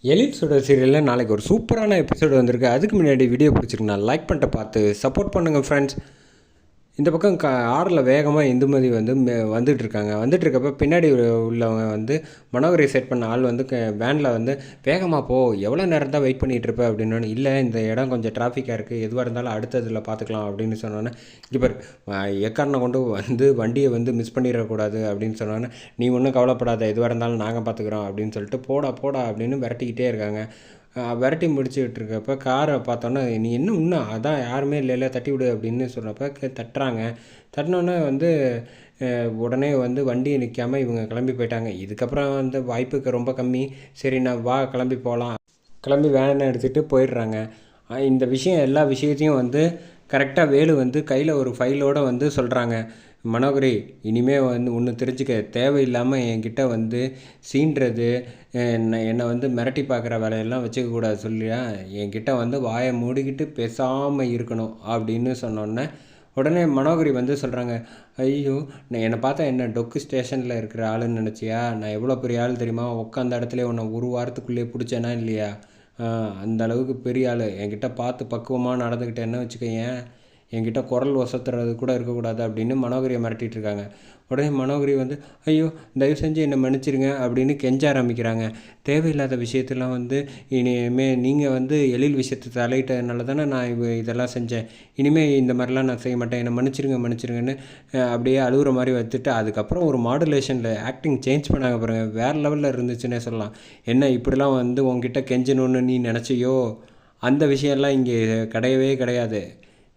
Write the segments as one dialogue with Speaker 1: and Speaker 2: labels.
Speaker 1: எழில் சுடர் சீரியலில் நாளைக்கு ஒரு சூப்பரான எபிசோடு வந்திருக்கு. அதுக்கு முன்னாடி வீடியோ பிடிச்சிருக்கு நான் லைக் பண்ணிட்டு பார்த்து சப்போர்ட் பண்ணுங்கள் ஃப்ரெண்ட்ஸ். இந்த பக்கம் ஆறில் வேகமாக இந்துமதி வந்து வந்துட்டுருக்காங்க. வந்துட்டுருக்கப்ப பின்னாடி உள்ளவங்க வந்து மனோகரை செட் பண்ண ஆள் வந்து வேனில் வந்து வேகமாக போ, எவ்வளோ நேரம் தான் வெயிட் பண்ணிகிட்ருப்ப அப்படின்னு. இல்லை, இந்த இடம் கொஞ்சம் டிராஃபிக்காக இருக்குது, எதுவாக இருந்தாலும் அடுத்ததில் பார்த்துக்கலாம் அப்படின்னு சொன்னோன்னே, இப்போ எக்காரனை கொண்டு வந்து வண்டியை வந்து மிஸ் பண்ணிடக்கூடாது அப்படின்னு சொன்னோன்னே, நீ ஒன்றும் கவலைப்படாத, எதுவாக இருந்தாலும் நாங்கள் பார்த்துக்குறோம் அப்படின்னு சொல்லிட்டு போடா போடா அப்படின்னு விரட்டிக்கிட்டே இருக்காங்க. விரட்டி முடிச்சுக்கிட்டு இருக்கப்போ காரை பார்த்தோன்னா, நீ இன்னும் அதான் யாருமே இல்லைல்ல, தட்டி விடு அப்படின்னு சொன்னப்போ தட்டுறாங்க. தட்டினோன்னே வந்து உடனே வந்து வண்டியை நிற்காமல் இவங்க கிளம்பி போயிட்டாங்க. இதுக்கப்புறம் வந்து வாய்ப்புக்கு ரொம்ப கம்மி. சரி, நான் வா கிளம்பி போகலாம், கிளம்பி வேனை எடுத்துகிட்டு போயிடுறாங்க. இந்த விஷயம் எல்லா விஷயத்தையும் வந்து கரெக்டாக வேலு வந்து கையில் ஒரு ஃபைலோடு வந்து சொல்கிறாங்க. மனோகரி, இனிமேல் வந்து ஒன்று தெரிஞ்சுக்க, தேவையில்லாமல் என்கிட்ட வந்து சீன்றது, என்னை வந்து மிரட்டி பார்க்குற வேலையெல்லாம் வச்சுக்கக்கூடாது சொல்லியா, என்கிட்ட வந்து வாயை மூடிக்கிட்டு பேசாமல் இருக்கணும் அப்படின்னு சொன்னோன்னே உடனே மனோகரி வந்து சொல்கிறாங்க, ஐயோ, நான் என்னை பார்த்தா என்ன டொக்கு ஸ்டேஷனில் இருக்கிற ஆளுன்னு நினச்சியா? நான் எவ்வளோ பெரிய ஆள் தெரியுமா? உட்காந்த இடத்துல உன்னை ஒரு வாரத்துக்குள்ளேயே பிடிச்சேனா இல்லையா? அந்த அளவுக்கு பெரிய ஆள். என்கிட்ட பார்த்து பக்குவமாக நடந்துக்கிட்டேன்னு வச்சுக்கோயேன், என்கிட்ட குரல் ஒசத்துறது கூட இருக்கக்கூடாது அப்படின்னு மனோகரியை மிரட்டிகிட்டு இருக்காங்க. உடனே மனோகரி வந்து, ஐயோ, தயவு செஞ்சு என்னை மன்னிச்சிருங்க அப்படின்னு கெஞ்ச ஆரம்பிக்கிறாங்க. தேவையில்லாத விஷயத்தெல்லாம் வந்து இனிமேல் நீங்கள் வந்து எழில் விஷயத்தை தலையிட்டதுனால தானே நான் இதெல்லாம் செஞ்சேன். இனிமேல் இந்த மாதிரிலாம் நான் செய்ய மாட்டேன், என்னை மன்னிச்சிருங்கன்னு அப்படியே அழுகுற மாதிரி வந்துட்டு, அதுக்கப்புறம் ஒரு மாடுலேஷனில் ஆக்டிங் சேஞ்ச் பண்ணாங்க பாருங்கள், வேறு லெவலில் இருந்துச்சுன்னே சொல்லலாம். என்ன இப்படிலாம் வந்து உங்ககிட்ட கெஞ்சணுன்னு நீ நினச்சியோ? அந்த விஷயம்லாம் இங்கே கிடையவே கிடையாது.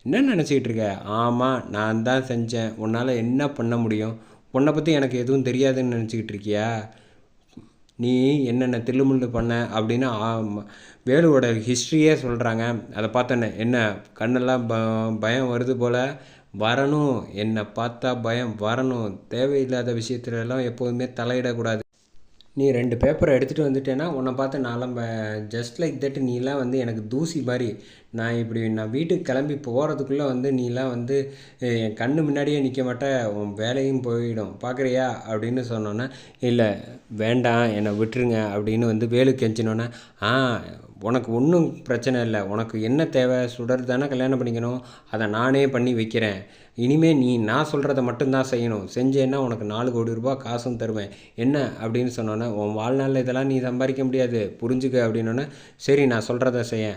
Speaker 1: என்ன நினச்சிக்கிட்டு இருக்க? ஆமாம், நான் தான் செஞ்சேன், உன்னால் என்ன பண்ண முடியும்? உன்னை பற்றி எனக்கு எதுவும் தெரியாதுன்னு நினச்சிக்கிட்டு இருக்கியா? நீ என்னென்ன தில்லுமுள்ளு பண்ண அப்படின்னு வேலுவோட ஹிஸ்ட்ரியே சொல்கிறாங்க. அதை பார்த்தோன்னே என்ன கண்ணெல்லாம் பயம் வருது போல். வரணும், என்னை பார்த்தா பயம் வரணும். தேவையில்லாத விஷயத்துலலாம் எப்போதுமே தலையிடக்கூடாது. நீ 2 பேப்பரை எடுத்துகிட்டு வந்துட்டேன்னா உன்னை பார்த்து நான்லாம் ஜஸ்ட் லைக் தட் நீலாம் வந்து எனக்கு தூசி மாதிரி. நான் வீட்டுக்கு கிளம்பி போகிறதுக்குள்ளே வந்து நீலாம் வந்து என் கண்ணு முன்னாடியே நிற்க மாட்டேன், உன் வேலையும் போயிடும் பார்க்குறியா அப்படின்னு சொன்னோன்னே, இல்லை வேண்டாம், என்னை விட்டுருங்க அப்படின்னு வந்து வேலு கெஞ்சினோன்னே, உனக்கு ஒன்றும் பிரச்சனை இல்லை, உனக்கு என்ன தேவை? சுடர் தானே கல்யாணம் பண்ணிக்கணும், அதை நானே பண்ணி வைக்கிறேன். இனிமேல் நீ நான் சொல்கிறத மட்டும்தான் செய்யணும், செஞ்சேன்னா உனக்கு 4 கோடி ரூபா காசும் தருவேன் என்ன அப்படின்னு சொன்னோன்னே, உன் வாழ்நாளில் இதெல்லாம் நீ சம்பாதிக்க முடியாது, புரிஞ்சுக்க அப்படின்னோன்னே, சரி நான் சொல்கிறத செய்ய.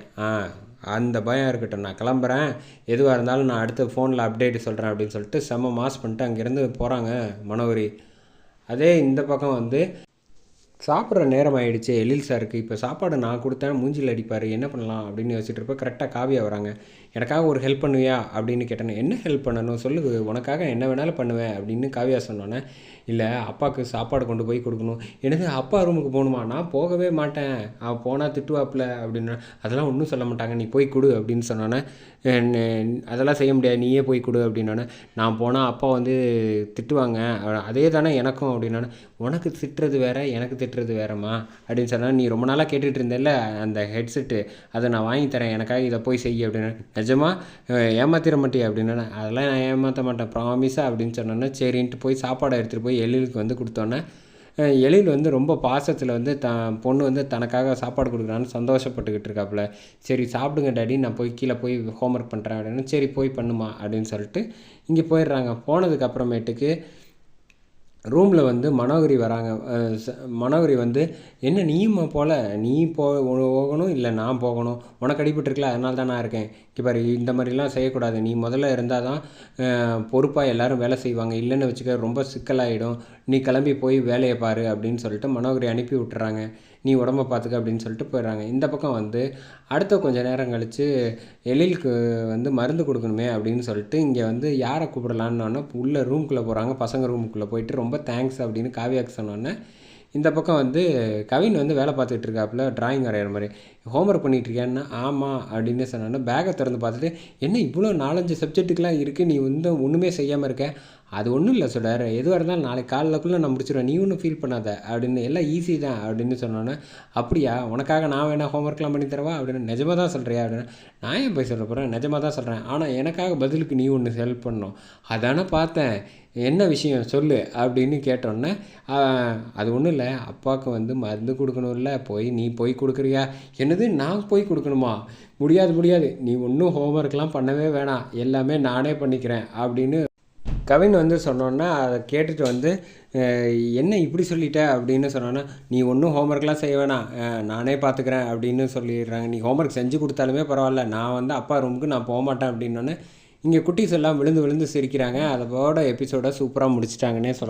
Speaker 1: அந்த பயம் இருக்கட்டும், நான் கிளம்புறேன், எதுவாக இருந்தாலும் நான் அடுத்த ஃபோனில் அப்டேட் சொல்கிறேன் அப்படின்னு சொல்லிட்டு செம்ம மாஸ் பண்ணிட்டு அங்கேருந்து போகிறாங்க மனோகரி. அதே இந்த பக்கம் வந்து சாப்பிட்ற நேரம் ஆகிடுச்சு எழில் சாருக்கு. இப்போ சாப்பாடு நான் கொடுத்தேன் மூஞ்சில் அடிப்பார், என்ன பண்ணலாம் அப்படின்னு யோசிச்சுட்டு இருப்ப கரெக்டாக காவியா வராங்க. எனக்காக ஒரு ஹெல்ப் பண்ணுவியா அப்படின்னு கேட்டேன். என்ன ஹெல்ப் பண்ணணும் சொல்லு, உனக்காக என்ன வேணாலும் பண்ணுவேன் அப்படின்னு காவியா சொன்னோன்னே, இல்லை அப்பாவுக்கு சாப்பாடு கொண்டு போய் கொடுக்கணும். எனது அப்பா ரூமுக்கு போகணுமா? நான் போகவே மாட்டேன், போனால் திட்டுவாப்பில் அப்படின்னு. அதெல்லாம் ஒன்றும் சொல்ல மாட்டாங்க, நீ போய் கொடு அப்படின்னு சொன்னோன்னே, அதெல்லாம் செய்ய முடியாது, நீயே போய் கொடு அப்படின்னோடனே, நான் போனால் அப்பா வந்து திட்டுவாங்க, அதே தானே எனக்கும் அப்படின்னோடனே, உனக்கு திட்டுறது வேறு எனக்கு திட்டுறது வேறம்மா அப்படின்னு சொன்னால், நீ ரொம்ப நாளாக கேட்டுகிட்டு இருந்தேல்ல அந்த ஹெட்செட்டு, அதை நான் வாங்கி தரேன், எனக்காக இதை போய் செய்ய அப்படின்னு. நிஜமா ஏமாத்திர மாட்டியா அப்படின்னா, அதெல்லாம் நான் ஏமாற்ற மாட்டேன் ப்ராமிஸா அப்படின்னு சொன்னோன்னே, சரின்ட்டு போய் சாப்பாடை எடுத்துகிட்டு போய் எழிலுக்கு வந்து கொடுத்தோன்னே, எழில் வந்து ரொம்ப பாசத்தில் வந்து பொண்ணு வந்து தனக்காக சாப்பாடு கொடுக்குறான்னு சந்தோஷப்பட்டுக்கிட்டு இருக்காப்புல. சரி சாப்பிடுங்க டாடி, நான் போய் கீழே போய் ஹோம்ஒர்க் பண்ணுறேன் அப்படின்னு. சரி போய் பண்ணுமா அப்படின்னு சொல்லிட்டு இங்கே போயிடுறாங்க. போனதுக்கு அப்புறமேட்டுக்கு ரூமில் வந்து மனோகரி வராங்க. மனோகரி வந்து, என்ன நீயும் போல், நீ போகணும் இல்லை நான் போகணும், உனக்கு அடிபட்டுருக்கல அதனால தான் நான் இருக்கேன், பாரு இந்த மாதிரிலாம் செய்யக்கூடாது, நீ முதல்ல இருந்தால் தான் பொறுப்பாக எல்லோரும் வேலை செய்வாங்க, இல்லைன்னு வச்சுக்க ரொம்ப சிக்கலாகிடும், நீ கிளம்பி போய் வேலையை பாரு அப்படின்னு சொல்லிட்டு மனோகரி அனுப்பி விட்டுறாங்க. நீ உடம்ப பார்த்துக்க அப்படின்னு சொல்லிட்டு போயிடுறாங்க. இந்த பக்கம் வந்து அடுத்த கொஞ்சம் நேரம் கழித்து எழிலுக்கு வந்து மருந்து கொடுக்கணுமே அப்படின்னு சொல்லிட்டு இங்கே வந்து யாரை கூப்பிடலான்னு உள்ள ரூம்குள்ளே போகிறாங்க. பசங்க ரூமுக்குள்ளே போயிட்டு ரொம்ப தேங்க்ஸ் அப்படின்னு காவியாக்கு சொன்னோன்னே, இந்த பக்கம் வந்து கவின் வந்து வேலை பார்த்துட்டு இருக்காப்புல, டிராயிங் வரைகிற மாதிரி. ஹோம்ஒர்க் பண்ணிகிட்ருக்கேன்னா ஆமாம் அப்படின்னு சொன்னோன்னே, பேக்கை திறந்து பார்த்துட்டு, என்ன இவ்வளோ 4-5 சப்ஜெக்ட்டுக்கெலாம் இருக்குது, நீ வந்து ஒன்றுமே செய்யாமல் இருக்க? அது ஒன்றும் இல்லை சுடர், எதுவாக இருந்தாலும் நாளைக்கு காலைலக்குள்ளே நான் முடிச்சிடுவேன், நீ ஒன்றும் ஃபீல் பண்ணாத அப்படின்னு, எல்லாம் ஈஸி தான் அப்படின்னு சொன்னோன்னே, அப்படியா உனக்காக நான் வேணா ஹோம்ஒர்க்லாம் பண்ணி தரவா அப்படின்னு, நிஜமாக தான் சொல்கிறியா அப்படின்னு, நான் ஏன் போய் சொல்ல போகிறேன், நிஜமாக தான் சொல்கிறேன், ஆனால் எனக்காக பதிலுக்கு நீ ஒன்று ஹெல்ப் பண்ணணும். அதானே பார்த்தேன், என்ன விஷயம் சொல்லு அப்படின்னு கேட்டோன்னே, அது ஒன்றும் இல்லை, அப்பாவுக்கு வந்து மருந்து கொடுக்கணும்ல, நீ போய் கொடுக்குறியா? என்னது நான் போய் கொடுக்கணுமா? முடியாது முடியாது, நீ ஒன்றும் ஹோம்ஒர்க்லாம் பண்ணவே வேணாம், எல்லாமே நானே பண்ணிக்கிறேன் அப்படின்னு கவின் வந்து சொன்னோன்னா, அதை கேட்டுட்டு வந்து என்ன இப்படி சொல்லிட்ட அப்படின்னு சொன்னோன்னா, நீ ஒன்றும் ஹோம்ஒர்க்லாம் செய்ய வேணாம், நானே பார்த்துக்கிறேன் அப்படின்னு சொல்லிடுறாங்க. நீ ஹோம்ஒர்க் செஞ்சு கொடுத்தாலுமே பரவாயில்ல, நான் வந்து அப்பா ரூமுக்கு நான் போக மாட்டேன் அப்படின்னோன்னே, இங்கே குட்டீஸ் எல்லாம் விழுந்து விழுந்து சிரிக்கிறாங்க. அதோட எபிசோடை சூப்பராக முடிச்சிட்டாங்கன்னே சொல்லலாம்.